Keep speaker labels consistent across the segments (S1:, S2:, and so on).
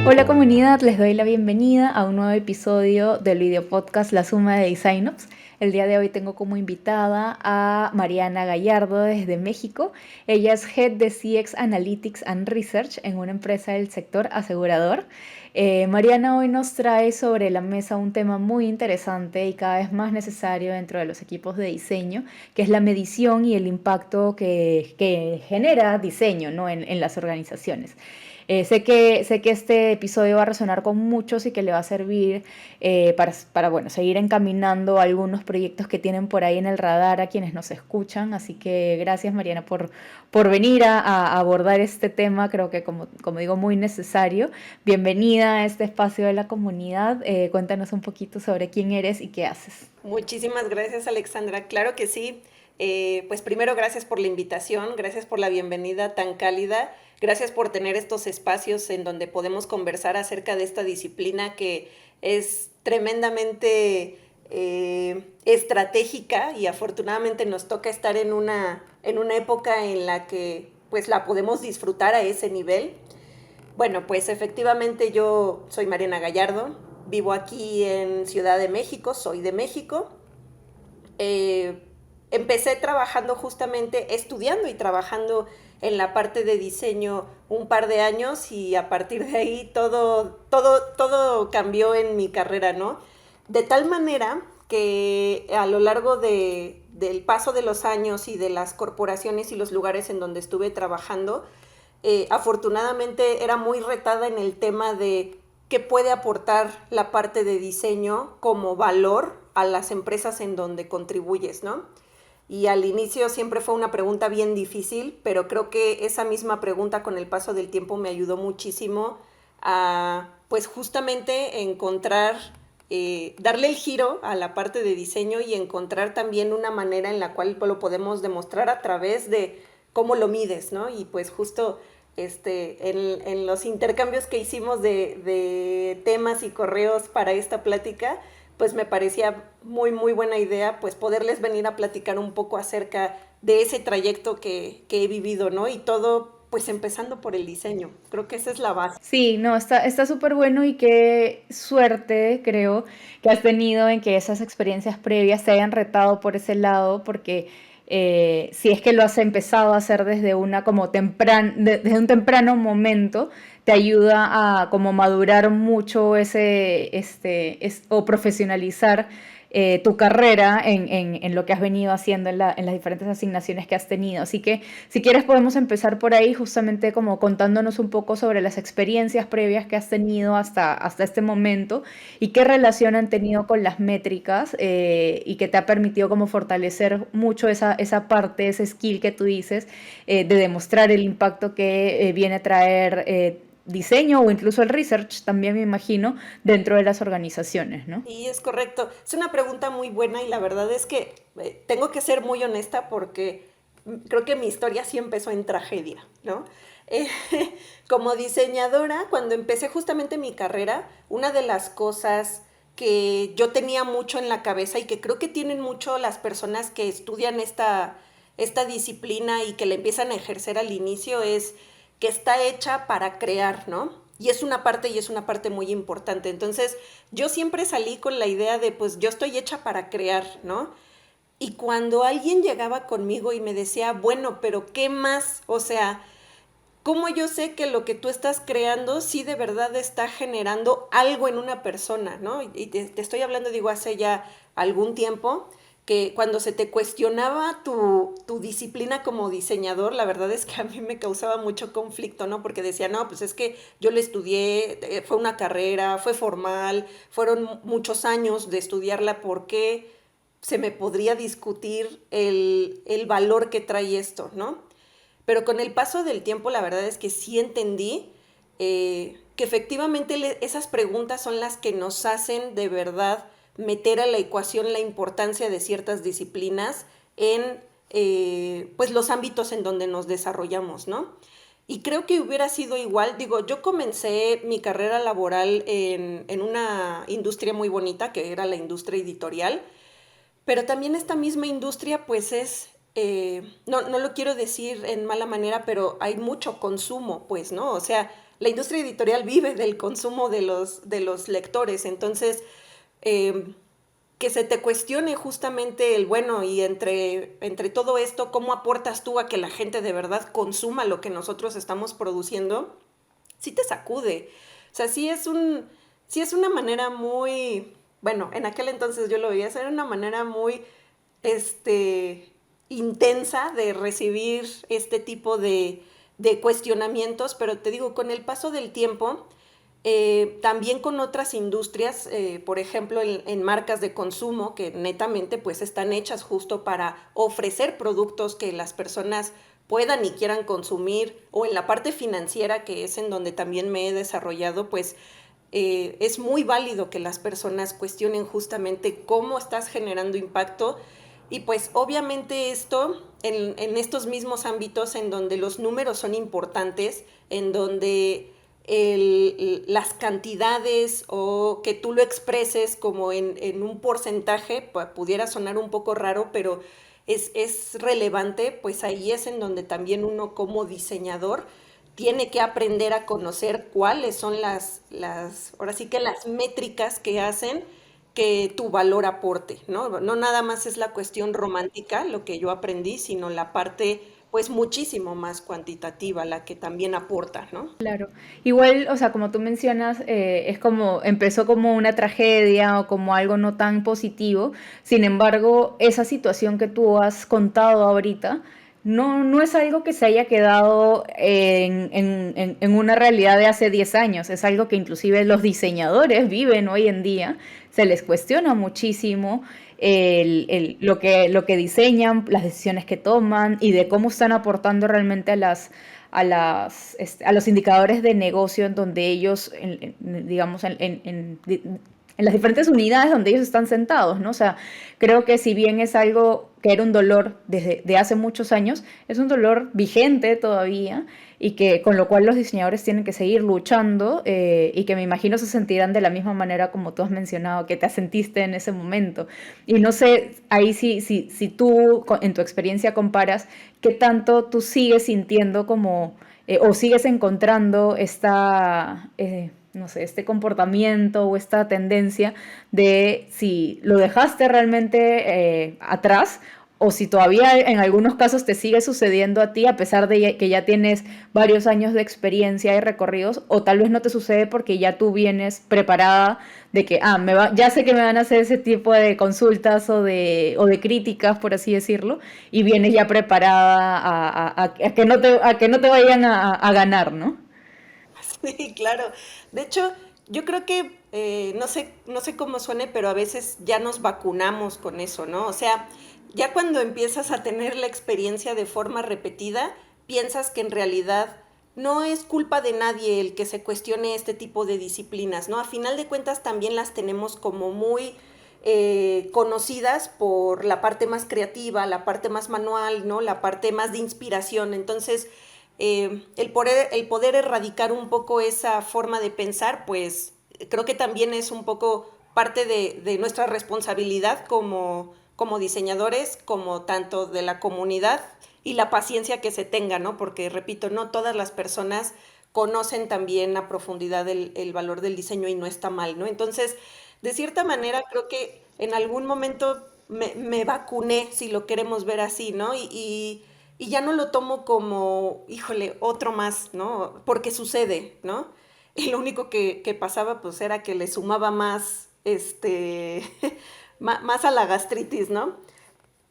S1: Hola comunidad, les doy la bienvenida a un nuevo episodio del video podcast La Suma de DesignOps. El día de hoy tengo como invitada a Mariana Gallardo desde México. Ella es Head de CX Analytics and Research en una empresa del sector asegurador. Mariana hoy nos trae sobre la mesa un tema muy interesante y cada vez más necesario dentro de los equipos de diseño, que es la medición y el impacto que genera diseño, ¿no? en las organizaciones. Sé que este episodio va a resonar con muchos y que le va a servir para seguir encaminando algunos proyectos que tienen por ahí en el radar a quienes nos escuchan. Así que gracias, Mariana, por venir a abordar este tema, creo que como digo, muy necesario. Bienvenida a este espacio de la comunidad. Cuéntanos un poquito sobre quién eres y qué haces.
S2: Muchísimas gracias, Alexandra. Claro que sí. Pues primero, gracias por la invitación, gracias por la bienvenida tan cálida, gracias por tener estos espacios en donde podemos conversar acerca de esta disciplina que es tremendamente estratégica y afortunadamente nos toca estar en una época en la que pues la podemos disfrutar a ese nivel. Bueno, pues efectivamente yo soy Mariana Gallardo, vivo aquí en Ciudad de México, soy de México. Empecé trabajando justamente, estudiando y trabajando en la parte de diseño un par de años y a partir de ahí todo cambió en mi carrera, ¿no? De tal manera que a lo largo del paso de los años y de las corporaciones y los lugares en donde estuve trabajando, afortunadamente era muy retada en el tema de qué puede aportar la parte de diseño como valor a las empresas en donde contribuyes, ¿no? Y al inicio siempre fue una pregunta bien difícil, pero creo que esa misma pregunta con el paso del tiempo me ayudó muchísimo a, pues justamente encontrar, darle el giro a la parte de diseño y encontrar también una manera en la cual lo podemos demostrar a través de cómo lo mides, ¿no? Y pues justo en los intercambios que hicimos de temas y correos para esta plática, pues me parecía muy buena idea pues poderles venir a platicar un poco acerca de ese trayecto que he vivido, ¿no? Y todo pues empezando por el diseño. Creo que esa es la base.
S1: Sí, no, está súper bueno y qué suerte, creo, que has tenido en que esas experiencias previas te hayan retado por ese lado, porque si es que lo has empezado a hacer desde desde un temprano momento, te ayuda a como madurar mucho o profesionalizar tu carrera en lo que has venido haciendo en las diferentes asignaciones que has tenido. Así que si quieres podemos empezar por ahí justamente como contándonos un poco sobre las experiencias previas que has tenido hasta este momento y qué relación han tenido con las métricas y que te ha permitido como fortalecer mucho esa parte, ese skill que tú dices de demostrar el impacto que viene a traer diseño o incluso el research, también me imagino, dentro de las organizaciones, ¿no?
S2: Sí, es correcto. Es una pregunta muy buena y la verdad es que tengo que ser muy honesta porque creo que mi historia sí empezó en tragedia, ¿no? Eh, como diseñadora, cuando empecé justamente mi carrera, una de las cosas que yo tenía mucho en la cabeza y que creo que tienen mucho las personas que estudian esta disciplina y que la empiezan a ejercer al inicio es que está hecha para crear, ¿no? Y es una parte muy importante. Entonces, yo siempre salí con la idea de, pues, yo estoy hecha para crear, ¿no? Y cuando alguien llegaba conmigo y me decía, bueno, pero ¿qué más? O sea, ¿cómo yo sé que lo que tú estás creando sí de verdad está generando algo en una persona, ¿no? Y te estoy hablando, digo, hace ya algún tiempo, que cuando se te cuestionaba tu disciplina como diseñador, la verdad es que a mí me causaba mucho conflicto, ¿no? Porque decía, no, pues es que yo le estudié, fue una carrera, fue formal, fueron muchos años de estudiarla, ¿por qué se me podría discutir el valor que trae esto, ¿no? Pero con el paso del tiempo, la verdad es que sí entendí que efectivamente esas preguntas son las que nos hacen de verdad meter a la ecuación la importancia de ciertas disciplinas en pues los ámbitos en donde nos desarrollamos, ¿no? Y creo que hubiera sido igual. Digo, yo comencé mi carrera laboral en una industria muy bonita, que era la industria editorial, pero también esta misma industria, pues es, no lo quiero decir en mala manera, pero hay mucho consumo, pues, ¿no? O sea, la industria editorial vive del consumo de los lectores, entonces, eh, que se te cuestione justamente el bueno y entre todo esto, cómo aportas tú a que la gente de verdad consuma lo que nosotros estamos produciendo, sí te sacude. O sea, sí es una manera muy, bueno, en aquel entonces yo lo veía, era una manera muy, este, intensa de recibir este tipo de cuestionamientos, pero te digo, con el paso del tiempo, también con otras industrias, por ejemplo, en marcas de consumo que netamente pues están hechas justo para ofrecer productos que las personas puedan y quieran consumir, o en la parte financiera, que es en donde también me he desarrollado, pues es muy válido que las personas cuestionen justamente cómo estás generando impacto. Y pues obviamente esto en estos mismos ámbitos en donde los números son importantes, en donde las cantidades o que tú lo expreses como en un porcentaje, pudiera sonar un poco raro, pero es relevante, pues ahí es en donde también uno como diseñador tiene que aprender a conocer cuáles son ahora sí que las métricas que hacen que tu valor aporte, ¿no? No nada más es la cuestión romántica, lo que yo aprendí, sino la parte, pues, muchísimo más cuantitativa, la que también aporta, ¿no?
S1: Claro. Igual, o sea, como tú mencionas, es como, empezó como una tragedia o como algo no tan positivo. Sin embargo, esa situación que tú has contado ahorita no es algo que se haya quedado en una realidad de hace 10 años. Es algo que inclusive los diseñadores viven hoy en día. Se les cuestiona muchísimo lo que diseñan, las decisiones que toman y de cómo están aportando realmente a los indicadores de negocio en donde ellos, digamos, en las diferentes unidades donde ellos están sentados, ¿no? O sea, creo que si bien es algo que era un dolor desde de hace muchos años, es un dolor vigente todavía y que con lo cual los diseñadores tienen que seguir luchando y que me imagino se sentirán de la misma manera como tú has mencionado, que te sentiste en ese momento. Y no sé, ahí si tú en tu experiencia comparas, ¿qué tanto tú sigues sintiendo como, o sigues encontrando no sé, este comportamiento o esta tendencia de si lo dejaste realmente atrás o si todavía en algunos casos te sigue sucediendo a ti a pesar de que ya tienes varios años de experiencia y recorridos, o tal vez no te sucede porque ya tú vienes preparada de que, ya sé que me van a hacer ese tipo de consultas o de críticas, por así decirlo, y vienes ya preparada a que no te vayan a ganar, ¿no?
S2: Sí, claro. De hecho, yo creo que, no sé cómo suene, pero a veces ya nos vacunamos con eso, ¿no? O sea, ya cuando empiezas a tener la experiencia de forma repetida, piensas que en realidad no es culpa de nadie el que se cuestione este tipo de disciplinas, ¿no? A final de cuentas también las tenemos como muy conocidas por la parte más creativa, la parte más manual, ¿no? La parte más de inspiración. Entonces, el poder erradicar un poco esa forma de pensar, pues creo que también es un poco parte de nuestra responsabilidad como diseñadores, como tanto de la comunidad y la paciencia que se tenga, ¿no? Porque, repito, no todas las personas conocen también a profundidad el valor del diseño y no está mal, ¿no? Entonces, de cierta manera, creo que en algún momento me vacuné, si lo queremos ver así, ¿no? Y ya no lo tomo como, híjole, otro más, ¿no? Porque sucede, ¿no? Y lo único que pasaba, pues, era que le sumaba más, más a la gastritis, ¿no?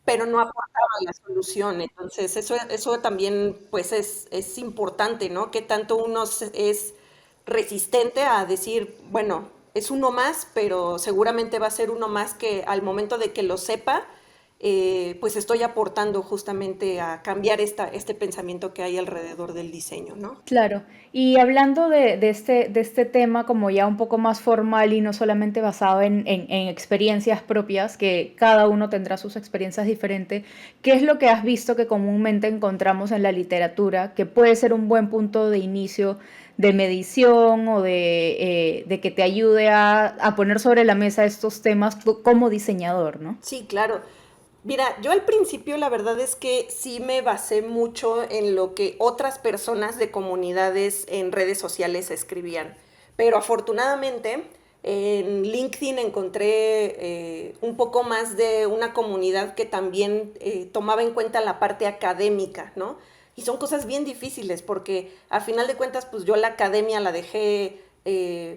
S2: Pero no aportaba la solución. Entonces, eso también, pues, es importante, ¿no? Que tanto uno es resistente a decir, bueno, es uno más, pero seguramente va a ser uno más que al momento de que lo sepa, pues estoy aportando justamente a cambiar este pensamiento que hay alrededor del diseño, ¿no?
S1: Claro, y hablando de este tema como ya un poco más formal y no solamente basado en experiencias propias, que cada uno tendrá sus experiencias diferentes, ¿qué es lo que has visto que comúnmente encontramos en la literatura que puede ser un buen punto de inicio de medición o de que te ayude a poner sobre la mesa estos temas como diseñador, ¿no?
S2: Sí, claro. Mira, yo al principio la verdad es que sí me basé mucho en lo que otras personas de comunidades en redes sociales escribían, pero afortunadamente en LinkedIn encontré un poco más de una comunidad que también tomaba en cuenta la parte académica, ¿no? Y son cosas bien difíciles porque a final de cuentas pues yo la academia la dejé,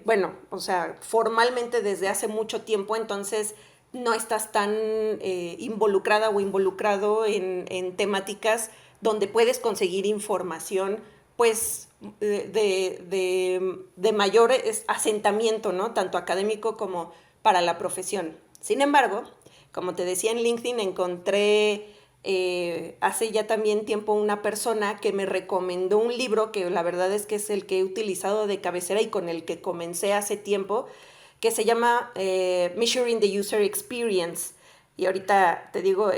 S2: bueno, o sea, formalmente desde hace mucho tiempo, entonces no estás tan involucrada o involucrado en temáticas donde puedes conseguir información pues de mayor asentamiento, ¿no? Tanto académico como para la profesión. Sin embargo, como te decía en LinkedIn, encontré hace ya también tiempo una persona que me recomendó un libro que la verdad es que es el que he utilizado de cabecera y con el que comencé hace tiempo, que se llama Measuring the User Experience. Y ahorita te digo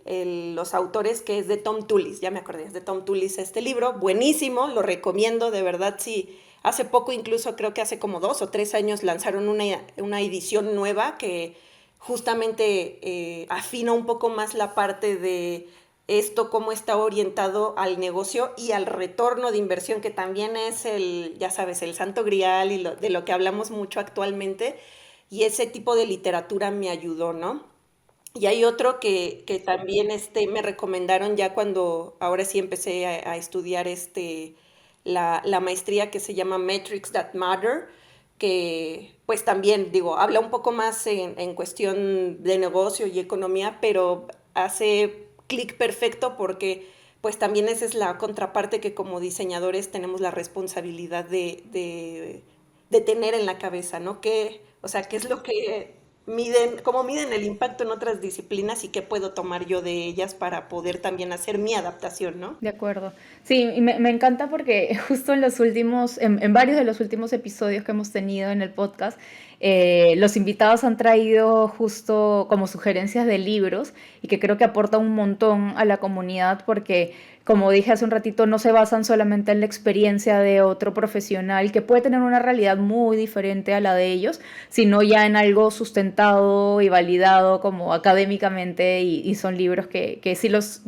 S2: los autores, que es de Tom Tullis, ya me acordé, es de Tom Tullis este libro, buenísimo, lo recomiendo, de verdad, sí. Hace poco, incluso creo que hace como 2 o 3 años, lanzaron una edición nueva que justamente afina un poco más la parte de esto, cómo está orientado al negocio y al retorno de inversión, que también es ya sabes, el santo grial y de lo que hablamos mucho actualmente. Y ese tipo de literatura me ayudó, ¿no? Y hay otro que también me recomendaron ya cuando ahora sí empecé a estudiar la maestría, que se llama Metrics That Matter, que pues también digo, habla un poco más en cuestión de negocio y economía, pero hace clic perfecto porque pues también esa es la contraparte que como diseñadores tenemos la responsabilidad de tener en la cabeza, ¿no? O sea, qué es lo que cómo miden el impacto en otras disciplinas y qué puedo tomar yo de ellas para poder también hacer mi adaptación, ¿no?
S1: De acuerdo. Sí, y me encanta porque justo en varios de los últimos episodios que hemos tenido en el podcast, los invitados han traído justo como sugerencias de libros y que creo que aporta un montón a la comunidad porque, como dije hace un ratito, no se basan solamente en la experiencia de otro profesional que puede tener una realidad muy diferente a la de ellos, sino ya en algo sustentado y validado como académicamente y son libros que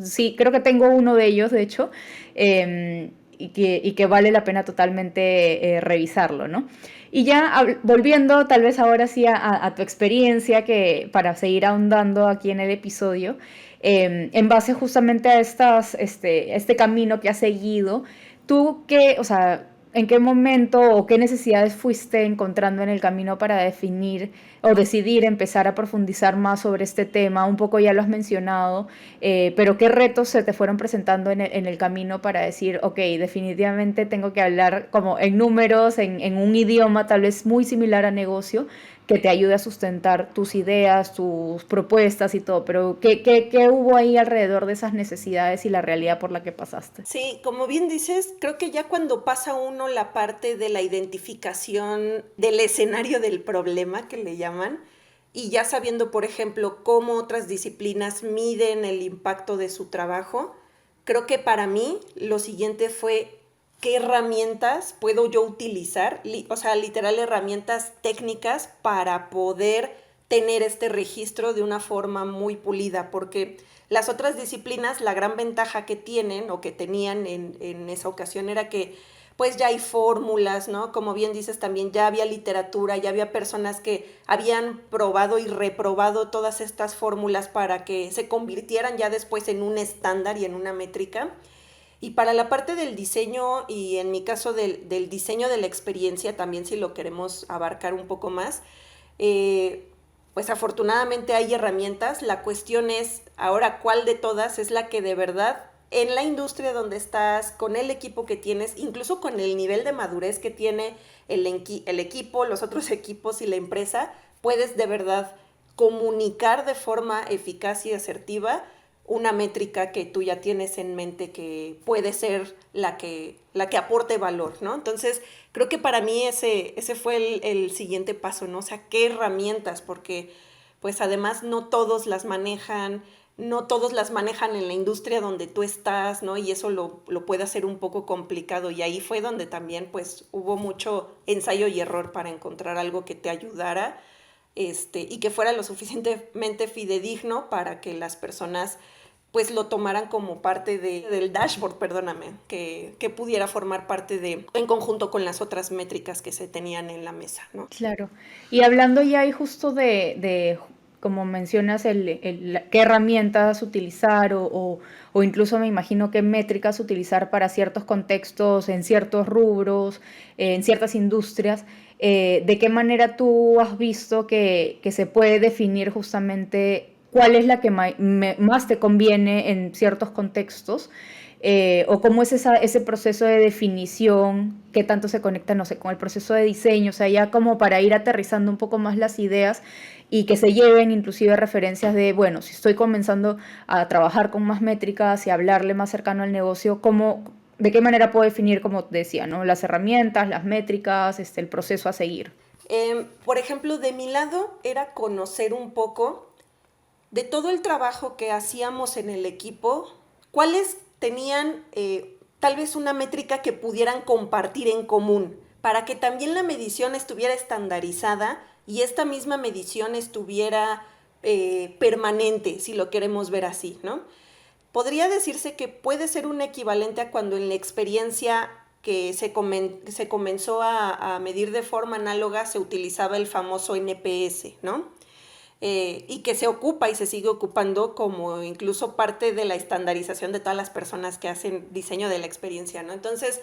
S1: sí, creo que tengo uno de ellos, de hecho, y que vale la pena totalmente revisarlo, ¿no? Y ya volviendo tal vez ahora sí a tu experiencia, que para seguir ahondando aquí en el episodio, en base justamente a este camino que has seguido, ¿tú qué, o sea, en qué momento o qué necesidades fuiste encontrando en el camino para definir o decidir empezar a profundizar más sobre este tema? Un poco ya lo has mencionado, pero ¿qué retos se te fueron presentando en el camino para decir, ok, definitivamente tengo que hablar como en números, en un idioma tal vez muy similar a negocio, que te ayude a sustentar tus ideas, tus propuestas y todo? Pero ¿qué hubo ahí alrededor de esas necesidades y la realidad por la que pasaste?
S2: Sí, como bien dices, creo que ya cuando pasa uno la parte de la identificación del escenario del problema, que le llaman, y ya sabiendo, por ejemplo, cómo otras disciplinas miden el impacto de su trabajo, creo que para mí lo siguiente fue qué herramientas puedo yo utilizar, o sea, literal herramientas técnicas para poder tener este registro de una forma muy pulida, porque las otras disciplinas, la gran ventaja que tienen o que tenían en esa ocasión era que pues ya hay fórmulas, ¿no? Como bien dices también, ya había literatura, ya había personas que habían probado y reprobado todas estas fórmulas para que se convirtieran ya después en un estándar y en una métrica. Y para la parte del diseño, y en mi caso del diseño de la experiencia, también si lo queremos abarcar un poco más, pues afortunadamente hay herramientas. La cuestión es ahora cuál de todas es la que de verdad en la industria donde estás, con el equipo que tienes, incluso con el nivel de madurez que tiene el equipo, los otros equipos y la empresa, puedes de verdad comunicar de forma eficaz y asertiva una métrica que tú ya tienes en mente que puede ser la que aporte valor, ¿no? Entonces, creo que para mí ese fue el siguiente paso, ¿no? O sea, ¿qué herramientas? Porque, pues además no todos las manejan, no todos las manejan en la industria donde tú estás, ¿no? Y eso lo puede hacer un poco complicado. Y ahí fue donde también, pues, hubo mucho ensayo y error para encontrar algo que te ayudara, y que fuera lo suficientemente fidedigno para que las personas pues lo tomaran como parte del dashboard, perdóname, que pudiera formar parte en conjunto con las otras métricas que se tenían en la mesa, ¿no?
S1: Claro. Y hablando ya ahí justo como mencionas, qué herramientas utilizar o incluso me imagino qué métricas utilizar para ciertos contextos, en ciertos rubros, en ciertas industrias, ¿de qué manera tú has visto que se puede definir justamente cuál es la que más te conviene en ciertos contextos? O cómo es ese proceso de definición, qué tanto se conecta, no sé, con el proceso de diseño, o sea, ya como para ir aterrizando un poco más las ideas y que se lleven inclusive referencias de, bueno, si estoy comenzando a trabajar con más métricas y hablarle más cercano al negocio, ¿de qué manera puedo definir, como te decía, ¿no? Las herramientas, las métricas, el proceso a seguir?
S2: Por ejemplo, de mi lado era conocer un poco de todo el trabajo que hacíamos en el equipo, cuáles tenían tal vez una métrica que pudieran compartir en común, para que también la medición estuviera estandarizada y esta misma medición estuviera permanente, si lo queremos ver así, ¿no? Podría decirse que puede ser un equivalente a cuando en la experiencia que se comenzó a medir de forma análoga se utilizaba el famoso NPS, ¿no? Y que se ocupa y se sigue ocupando como incluso parte de la estandarización de todas las personas que hacen diseño de la experiencia, ¿no? Entonces,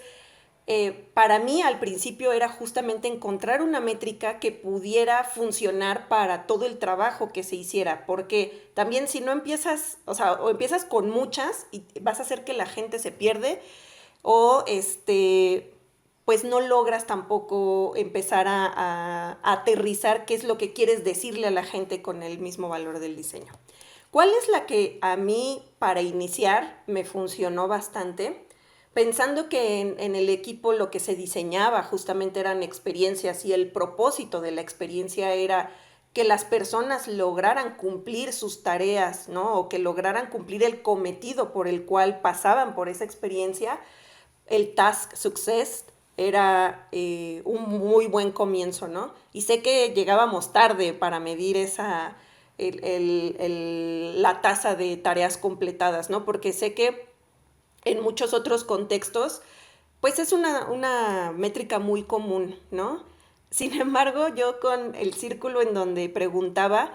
S2: para mí al principio era justamente encontrar una métrica que pudiera funcionar para todo el trabajo que se hiciera, porque también si no empiezas, o empiezas con muchas y vas a hacer que la gente se pierde, o pues no logras tampoco empezar a aterrizar qué es lo que quieres decirle a la gente con el mismo valor del diseño. ¿Cuál es la que a mí para iniciar me funcionó bastante? Pensando que en el equipo lo que se diseñaba justamente eran experiencias y el propósito de la experiencia era que las personas lograran cumplir sus tareas, ¿no? O que lograran cumplir el cometido por el cual pasaban por esa experiencia. El task success era un muy buen comienzo, ¿no? Y sé que llegábamos tarde para medir la tasa de tareas completadas, ¿no? Porque sé que en muchos otros contextos, pues es una métrica muy común, ¿no? Sin embargo, yo con el círculo en donde preguntaba,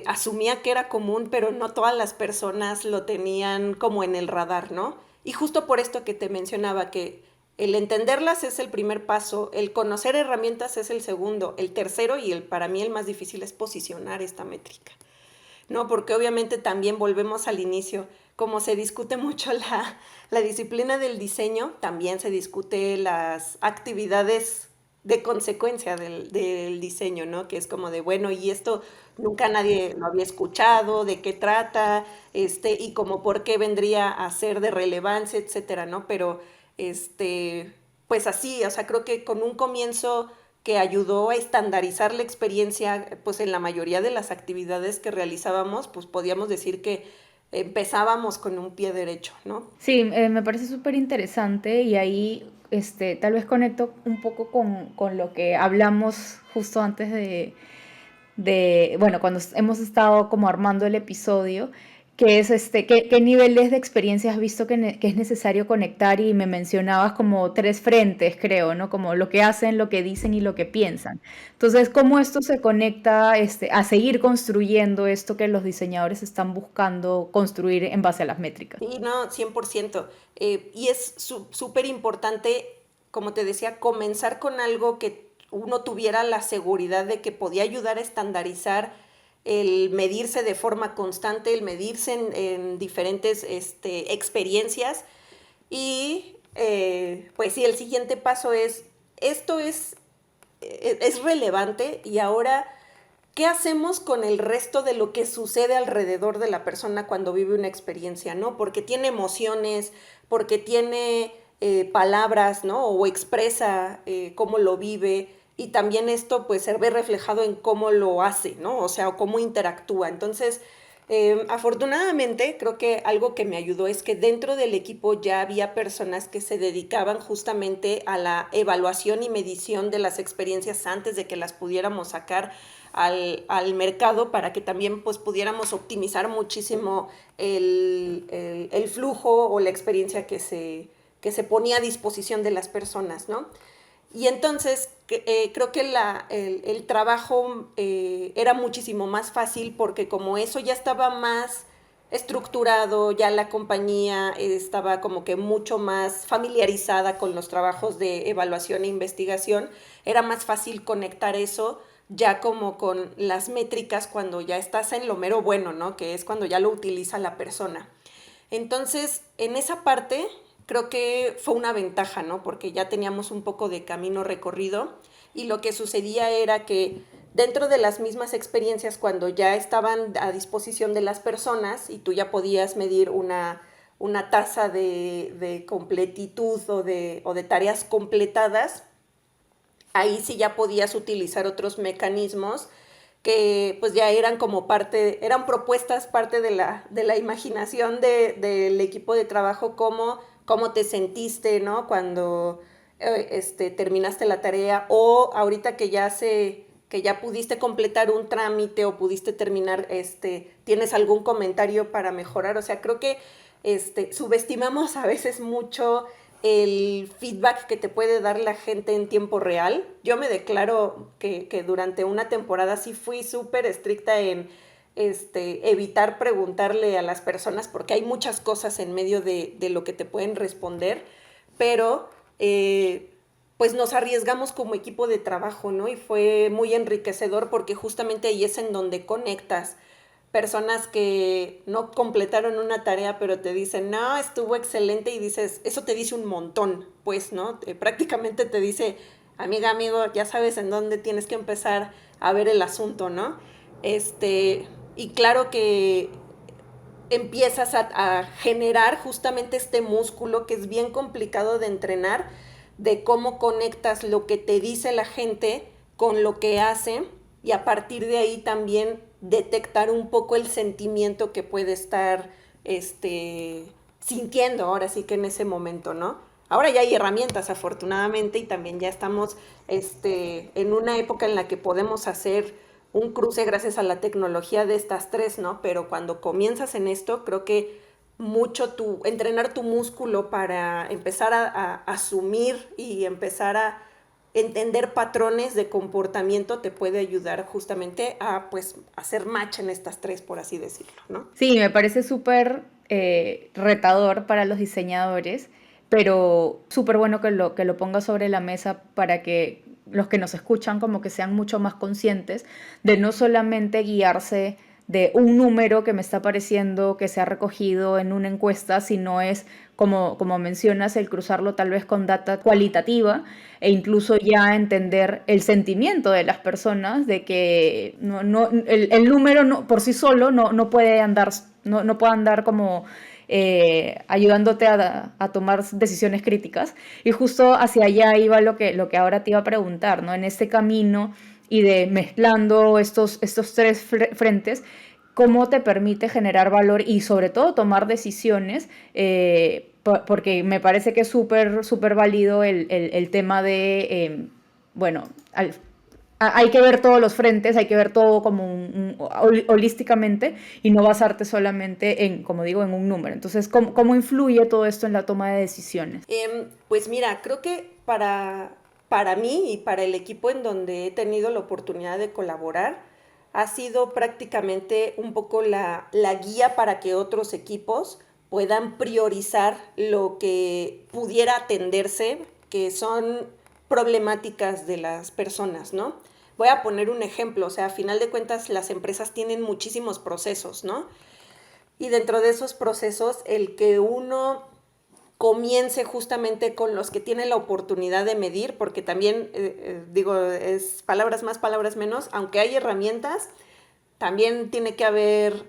S2: asumía que era común, pero no todas las personas lo tenían como en el radar, ¿no? Y justo por esto que te mencionaba, que el entenderlas es el primer paso, el conocer herramientas es el segundo, el tercero y para mí el más difícil es posicionar esta métrica, ¿no? Porque obviamente también volvemos al inicio, como se discute mucho la disciplina del diseño, también se discute las actividades de consecuencia del diseño, ¿no? Que es como de, bueno, y esto nunca nadie lo había escuchado, de qué trata, y como por qué vendría a ser de relevancia, etcétera, ¿no? Pero, pues así, o sea, creo que con un comienzo que ayudó a estandarizar la experiencia, pues en la mayoría de las actividades que realizábamos, pues podíamos decir que empezábamos con un pie derecho, ¿no?
S1: Sí, me parece súper interesante y ahí tal vez conecto un poco con lo que hablamos justo antes bueno, cuando hemos estado como armando el episodio, que es qué niveles de experiencia has visto que es necesario conectar y me mencionabas como tres frentes, creo, ¿no? Como lo que hacen, lo que dicen y lo que piensan. Entonces, ¿cómo esto se conecta a seguir construyendo esto que los diseñadores están buscando construir en base a las métricas?
S2: Sí, no, 100%. Y es súper importante, como te decía, comenzar con algo que uno tuviera la seguridad de que podía ayudar a estandarizar el medirse de forma constante, el medirse en diferentes experiencias. Y pues sí, el siguiente paso es, esto es relevante y ahora ¿qué hacemos con el resto de lo que sucede alrededor de la persona cuando vive una experiencia, ¿no? Porque tiene emociones, porque tiene palabras, ¿no? O expresa cómo lo vive, y también esto pues se ve reflejado en cómo lo hace, ¿no? O sea, cómo interactúa. Entonces, afortunadamente, creo que algo que me ayudó es que dentro del equipo ya había personas que se dedicaban justamente a la evaluación y medición de las experiencias antes de que las pudiéramos sacar al mercado, para que también pues pudiéramos optimizar muchísimo el flujo o la experiencia que se ponía a disposición de las personas, ¿no? Y entonces creo que el trabajo era muchísimo más fácil, porque como eso ya estaba más estructurado, ya la compañía estaba como que mucho más familiarizada con los trabajos de evaluación e investigación, era más fácil conectar eso ya como con las métricas cuando ya estás en lo mero bueno, ¿no? Que es cuando ya lo utiliza la persona. Entonces, en esa parte creo que fue una ventaja, ¿no? Porque ya teníamos un poco de camino recorrido, y lo que sucedía era que dentro de las mismas experiencias, cuando ya estaban a disposición de las personas y tú ya podías medir una tasa de completitud o de tareas completadas, ahí sí ya podías utilizar otros mecanismos que pues ya eran como parte, eran propuestas, parte de la imaginación del equipo de trabajo, cómo te sentiste, ¿no? Cuando terminaste la tarea, o ahorita que ya pudiste completar un trámite o pudiste terminar, tienes algún comentario para mejorar. O sea, creo que subestimamos a veces mucho el feedback que te puede dar la gente en tiempo real. Yo me declaro que durante una temporada sí fui súper estricta en evitar preguntarle a las personas, porque hay muchas cosas en medio de lo que te pueden responder, pero pues nos arriesgamos como equipo de trabajo, ¿no? Y fue muy enriquecedor, porque justamente ahí es en donde conectas personas que no completaron una tarea, pero te dicen, no, estuvo excelente, y dices, eso te dice un montón, pues, ¿no? Prácticamente te dice, amiga, amigo, ya sabes en dónde tienes que empezar a ver el asunto, ¿no? Y claro que empiezas a generar justamente este músculo que es bien complicado de entrenar, de cómo conectas lo que te dice la gente con lo que hace, y a partir de ahí también detectar un poco el sentimiento que puede estar sintiendo ahora sí que en ese momento, ¿no? Ahora ya hay herramientas, afortunadamente, y también ya estamos en una época en la que podemos hacer un cruce gracias a la tecnología de estas tres, ¿no? Pero cuando comienzas en esto, creo que mucho entrenar tu músculo para empezar a asumir y empezar a entender patrones de comportamiento te puede ayudar justamente a pues hacer match en estas tres, por así decirlo, ¿no?
S1: Sí, me parece súper retador para los diseñadores, pero súper bueno que lo ponga sobre la mesa para que los que nos escuchan como que sean mucho más conscientes de no solamente guiarse de un número que me está apareciendo que se ha recogido en una encuesta, sino es, como mencionas, el cruzarlo tal vez con data cualitativa e incluso ya entender el sentimiento de las personas de que el número no, por sí solo no puede andar, no puede andar como ayudándote a tomar decisiones críticas. Y justo hacia allá iba lo que ahora te iba a preguntar, ¿no? En este camino y de mezclando estos tres frentes, ¿cómo te permite generar valor y sobre todo tomar decisiones? Porque me parece que es súper válido el tema de, bueno, hay que ver todos los frentes, hay que ver todo como holísticamente y no basarte solamente en, como digo, en un número. Entonces, ¿cómo influye todo esto en la toma de decisiones?
S2: Pues mira, creo que para mí y para el equipo en donde he tenido la oportunidad de colaborar, ha sido prácticamente un poco la guía para que otros equipos puedan priorizar lo que pudiera atenderse, que son problemáticas de las personas, ¿no? Voy a poner un ejemplo, o sea, a final de cuentas las empresas tienen muchísimos procesos, ¿no? Y dentro de esos procesos, el que uno comience justamente con los que tienen la oportunidad de medir, porque también, digo, es palabras más, palabras menos, aunque hay herramientas, también tiene que haber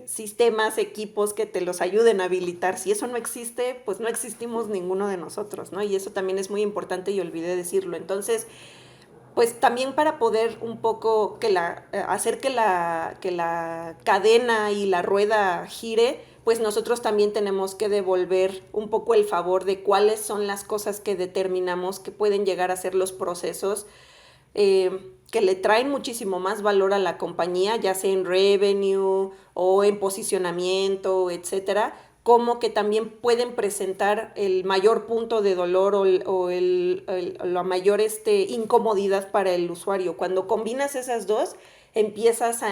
S2: sistemas, equipos que te los ayuden a habilitar. Si eso no existe, pues no existimos ninguno de nosotros, ¿no? Y eso también es muy importante y olvidé decirlo. Entonces, pues también para poder un poco hacer que la cadena y la rueda gire, pues nosotros también tenemos que devolver un poco el favor de cuáles son las cosas que determinamos que pueden llegar a ser los procesos que le traen muchísimo más valor a la compañía, ya sea en revenue o en posicionamiento, etcétera, como que también pueden presentar el mayor punto de dolor la mayor incomodidad para el usuario. Cuando combinas esas dos, empiezas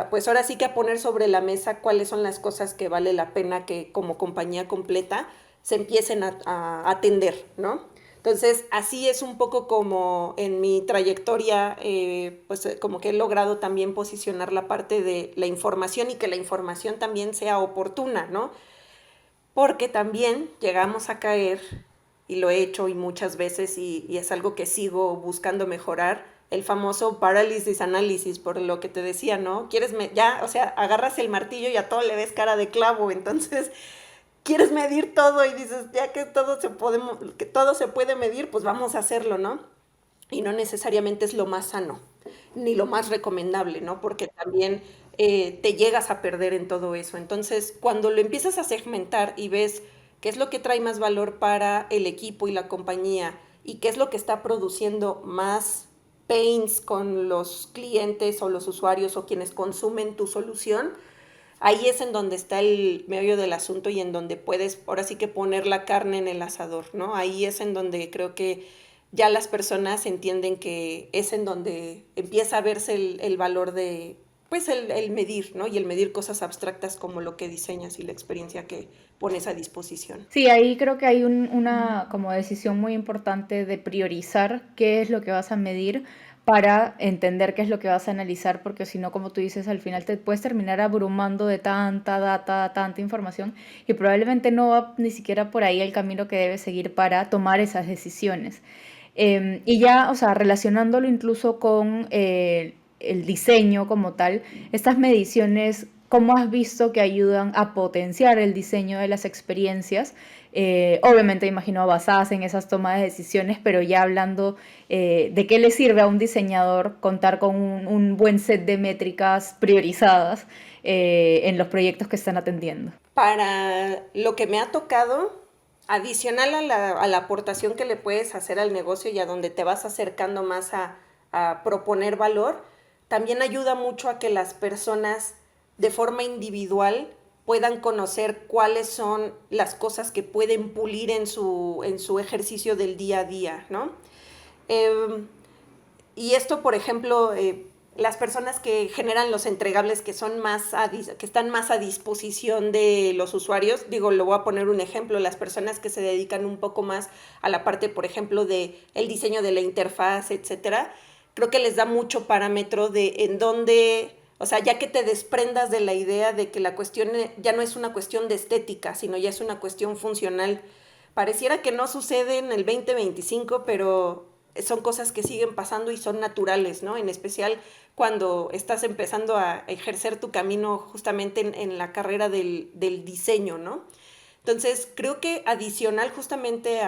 S2: pues ahora sí que a poner sobre la mesa cuáles son las cosas que vale la pena que como compañía completa se empiecen a atender, ¿no? Entonces, así es un poco como en mi trayectoria, pues como que he logrado también posicionar la parte de la información y que la información también sea oportuna, ¿no? Porque también llegamos a caer, y lo he hecho y muchas veces, y es algo que sigo buscando mejorar, el famoso parálisis análisis, por lo que te decía, ¿no? Ya, o sea, agarras el martillo y a todo le ves cara de clavo, entonces quieres medir todo y dices, ya que todo se puede medir, pues vamos a hacerlo, ¿no? Y no necesariamente es lo más sano, ni lo más recomendable, ¿no? Porque también te llegas a perder en todo eso. Entonces, cuando lo empiezas a segmentar y ves qué es lo que trae más valor para el equipo y la compañía y qué es lo que está produciendo más pains con los clientes o los usuarios o quienes consumen tu solución, ahí es en donde está el meollo del asunto y en donde puedes ahora sí que poner la carne en el asador, ¿no? Ahí es en donde creo que ya las personas entienden que es en donde empieza a verse el valor de, pues el medir, ¿no? Y el medir cosas abstractas como lo que diseñas y la experiencia que pones a disposición.
S1: Sí, ahí creo que hay una como decisión muy importante de priorizar qué es lo que vas a medir para entender qué es lo que vas a analizar, porque si no, como tú dices, al final te puedes terminar abrumando de tanta data, tanta información y probablemente no va ni siquiera por ahí el camino que debes seguir para tomar esas decisiones. Y ya, o sea, relacionándolo incluso con el diseño como tal, estas mediciones, ¿cómo has visto que ayudan a potenciar el diseño de las experiencias? Obviamente, imagino, basadas en esas tomas de decisiones, pero ya hablando de qué le sirve a un diseñador contar con un buen set de métricas priorizadas en los proyectos que están atendiendo.
S2: Para lo que me ha tocado, adicional a la aportación que le puedes hacer al negocio y a donde te vas acercando más a proponer valor, también ayuda mucho a que las personas de forma individual puedan conocer cuáles son las cosas que pueden pulir en su ejercicio del día a día, ¿no? Eh, y esto, por ejemplo, las personas que generan los entregables que que están más a disposición de los usuarios, digo, lo voy a poner un ejemplo, las personas que se dedican un poco más a la parte, por ejemplo, de el diseño de la interfaz, etcétera, creo que les da mucho parámetro de en dónde, o sea, ya que te desprendas de la idea de que la cuestión ya no es una cuestión de estética, sino ya es una cuestión funcional. Pareciera que no sucede en el 2025, pero son cosas que siguen pasando y son naturales, ¿no? En especial cuando estás empezando a ejercer tu camino justamente en la carrera del diseño, ¿no? Entonces, creo que adicional justamente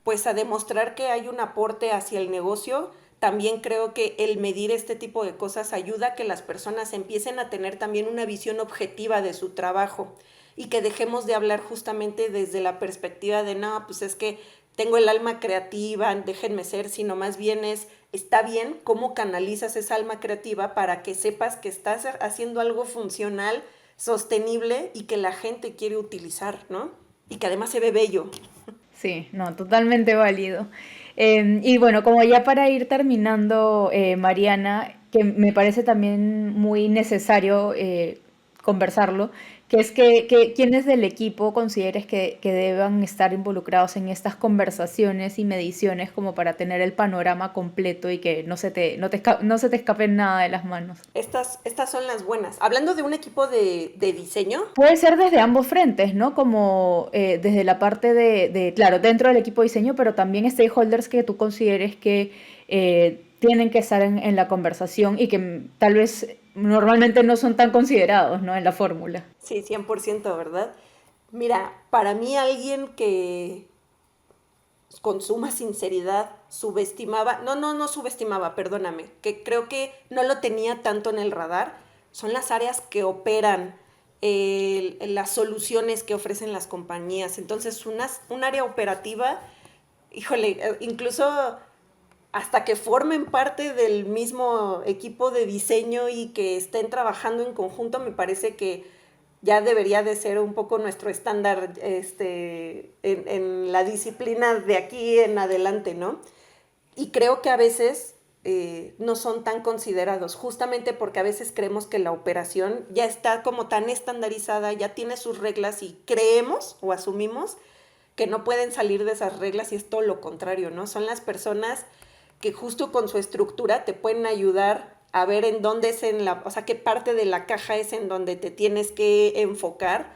S2: pues a demostrar que hay un aporte hacia el negocio, también creo que el medir este tipo de cosas ayuda a que las personas empiecen a tener también una visión objetiva de su trabajo y que dejemos de hablar justamente desde la perspectiva de, no, pues es que tengo el alma creativa, déjenme ser, sino más bien está bien cómo canalizas esa alma creativa para que sepas que estás haciendo algo funcional, sostenible y que la gente quiere utilizar, ¿no? Y que además se ve bello.
S1: Sí, no, totalmente válido. Y bueno, como ya para ir terminando, Mariana, que me parece también muy necesario conversarlo, que es quiénes del equipo consideres que deban estar involucrados en estas conversaciones y mediciones como para tener el panorama completo y que no se te escape nada de las manos.
S2: Estas son las buenas. Hablando de un equipo de diseño,
S1: Puede ser desde ambos frentes, ¿no? Como desde la parte claro, dentro del equipo de diseño, pero también stakeholders que tú consideres que tienen que estar en la conversación y que tal vez normalmente no son tan considerados, ¿no? En la fórmula.
S2: sí, 100%, ¿verdad? Mira, para mí alguien que con suma sinceridad subestimaba, no subestimaba, perdóname, que creo que no lo tenía tanto en el radar, son las áreas que operan, las soluciones que ofrecen las compañías. Entonces, un área operativa, híjole, incluso hasta que formen parte del mismo equipo de diseño y que estén trabajando en conjunto, me parece que ya debería de ser un poco nuestro estándar en la disciplina de aquí en adelante, ¿no? Y creo que a veces no son tan considerados, justamente porque a veces creemos que la operación ya está como tan estandarizada, ya tiene sus reglas y creemos o asumimos que no pueden salir de esas reglas y es todo lo contrario, ¿no? Son las personas que justo con su estructura te pueden ayudar a ver en dónde es o sea, qué parte de la caja es en donde te tienes que enfocar.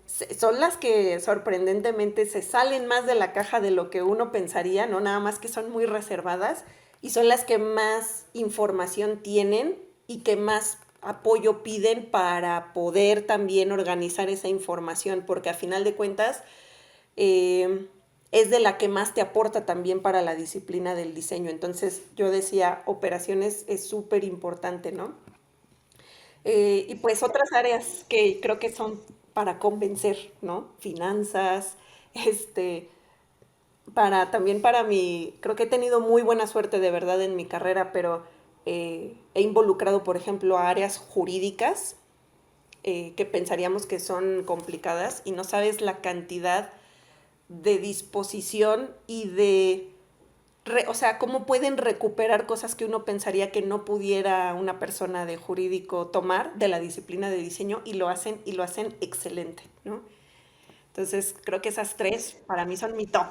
S2: Son las que sorprendentemente se salen más de la caja de lo que uno pensaría, no nada más que son muy reservadas y son las que más información tienen y que más apoyo piden para poder también organizar esa información, porque a final de cuentas es de la que más te aporta también para la disciplina del diseño. Entonces yo decía, operaciones es súper importante, ¿no? Y pues otras áreas que creo que son para convencer, ¿no? Finanzas, este, también para mi, creo que he tenido muy buena suerte de verdad en mi carrera, pero he involucrado, por ejemplo, a áreas jurídicas que pensaríamos que son complicadas y no sabes la cantidad de disposición y o sea, cómo pueden recuperar cosas que uno pensaría que no pudiera una persona de jurídico tomar de la disciplina de diseño y lo hacen excelente, ¿no? Entonces, creo que esas tres para mí son mi top.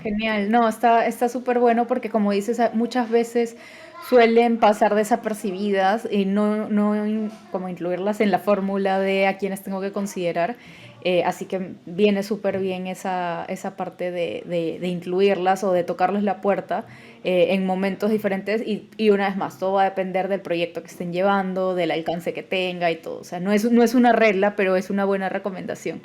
S1: Genial, no, está súper bueno porque como dices, muchas veces suelen pasar desapercibidas y como incluirlas en la fórmula de a quienes tengo que considerar. Así que viene súper bien esa parte de incluirlas o de tocarles la puerta en momentos diferentes y una vez más, todo va a depender del proyecto que estén llevando, del alcance que tenga y todo. O sea, no es una regla, pero es una buena recomendación.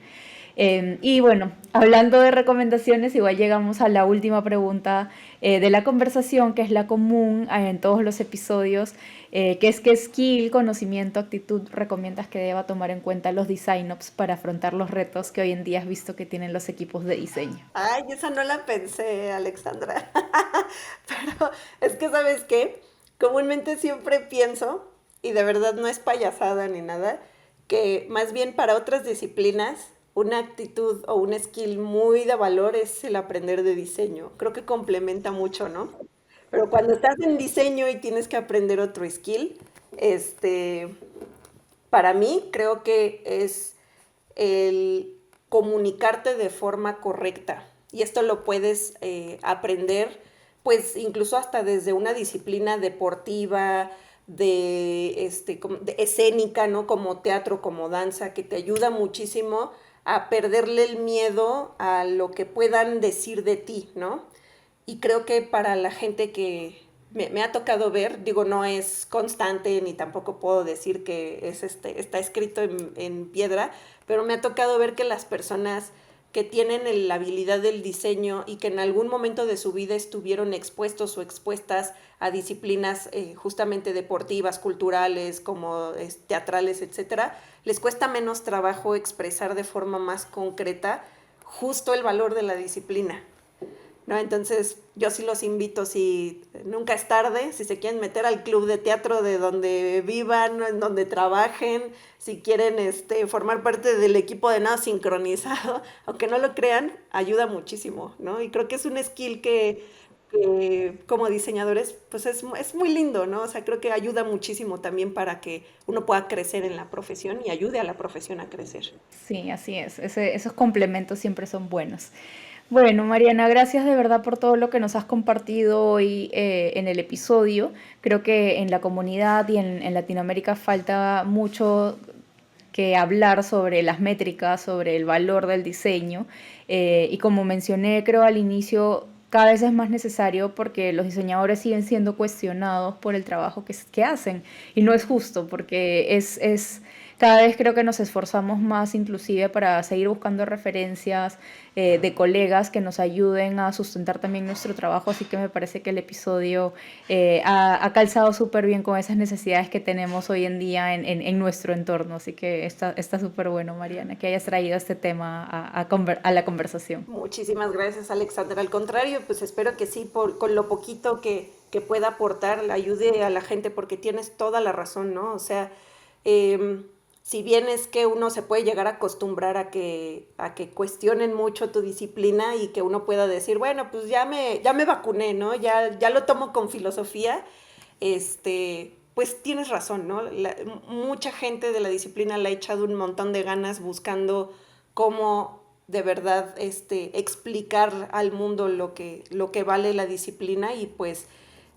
S1: Y bueno, hablando de recomendaciones, igual llegamos a la última pregunta de la conversación, que es la común en todos los episodios, que es qué skill, conocimiento, actitud recomiendas que deba tomar en cuenta los design-ops para afrontar los retos que hoy en día has visto que tienen los equipos de diseño.
S2: Ay, esa no la pensé, Alexandra. Pero es que, ¿sabes qué? Comúnmente siempre pienso, y de verdad no es payasada ni nada, que más bien para otras disciplinas una actitud o un skill muy de valor es el aprender de diseño. Creo que complementa mucho, ¿no? Pero cuando estás en diseño y tienes que aprender otro skill, este, para mí creo que es el comunicarte de forma correcta. Y esto lo puedes aprender, pues incluso hasta desde una disciplina deportiva, de escénica, ¿no? Como teatro, como danza, que te ayuda muchísimo a perderle el miedo a lo que puedan decir de ti, ¿no? Y creo que para la gente que me ha tocado ver, digo, no es constante ni tampoco puedo decir que está escrito en piedra, pero me ha tocado ver que las personas que tienen la habilidad del diseño y que en algún momento de su vida estuvieron expuestos o expuestas a disciplinas justamente deportivas, culturales, como teatrales, etcétera, les cuesta menos trabajo expresar de forma más concreta justo el valor de la disciplina, ¿no? Entonces, yo sí los invito, si nunca es tarde, si se quieren meter al club de teatro de donde vivan, en donde trabajen, si quieren formar parte del equipo de nada sincronizado, aunque no lo crean, ayuda muchísimo, ¿no? Y creo que es un skill que que como diseñadores, pues es muy lindo, ¿no? O sea, creo que ayuda muchísimo también para que uno pueda crecer en la profesión y ayude a la profesión a crecer.
S1: Sí, así es. Esos complementos siempre son buenos. Bueno, Mariana, gracias de verdad por todo lo que nos has compartido hoy en el episodio. Creo que en la comunidad y en Latinoamérica falta mucho que hablar sobre las métricas, sobre el valor del diseño. Y como mencioné, creo al inicio, cada vez es más necesario porque los diseñadores siguen siendo cuestionados por el trabajo que hacen. Y no es justo porque cada vez creo que nos esforzamos más inclusive para seguir buscando referencias de colegas que nos ayuden a sustentar también nuestro trabajo, así que me parece que el episodio ha calzado súper bien con esas necesidades que tenemos hoy en día en nuestro entorno, así que está súper bueno, Mariana, que hayas traído este tema a la conversación.
S2: Muchísimas gracias, Alexander. Al contrario, pues espero que sí, con lo poquito que pueda aportar, le ayude a la gente, porque tienes toda la razón, ¿no? O sea, em, si bien es que uno se puede llegar a acostumbrar a que cuestionen mucho tu disciplina y que uno pueda decir, bueno, pues ya me vacuné, ¿no? Ya lo tomo con filosofía, pues tienes razón, ¿no? Mucha gente de la disciplina le ha echado un montón de ganas buscando cómo de verdad explicar al mundo lo que vale la disciplina, y pues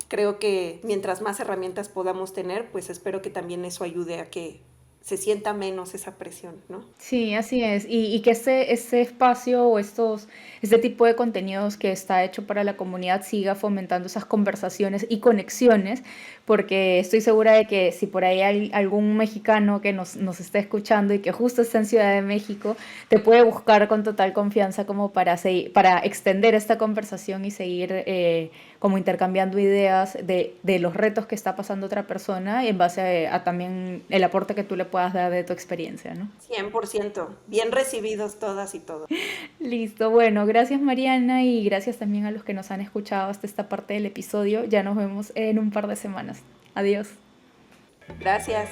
S2: creo que mientras más herramientas podamos tener, pues espero que también eso ayude a que se sienta menos esa presión, ¿no?
S1: Sí, así es. Y que este espacio o este tipo de contenidos que está hecho para la comunidad siga fomentando esas conversaciones y conexiones, porque estoy segura de que si por ahí hay algún mexicano que nos esté escuchando y que justo está en Ciudad de México, te puede buscar con total confianza como para extender esta conversación y seguir como intercambiando ideas de los retos que está pasando otra persona en base a también el aporte que tú le puedas dar de tu experiencia, ¿no?
S2: 100%. Bien recibidos todas y todos.
S1: Listo, bueno, gracias Mariana y gracias también a los que nos han escuchado hasta esta parte del episodio. Ya nos vemos en un par de semanas. Adiós.
S2: Gracias.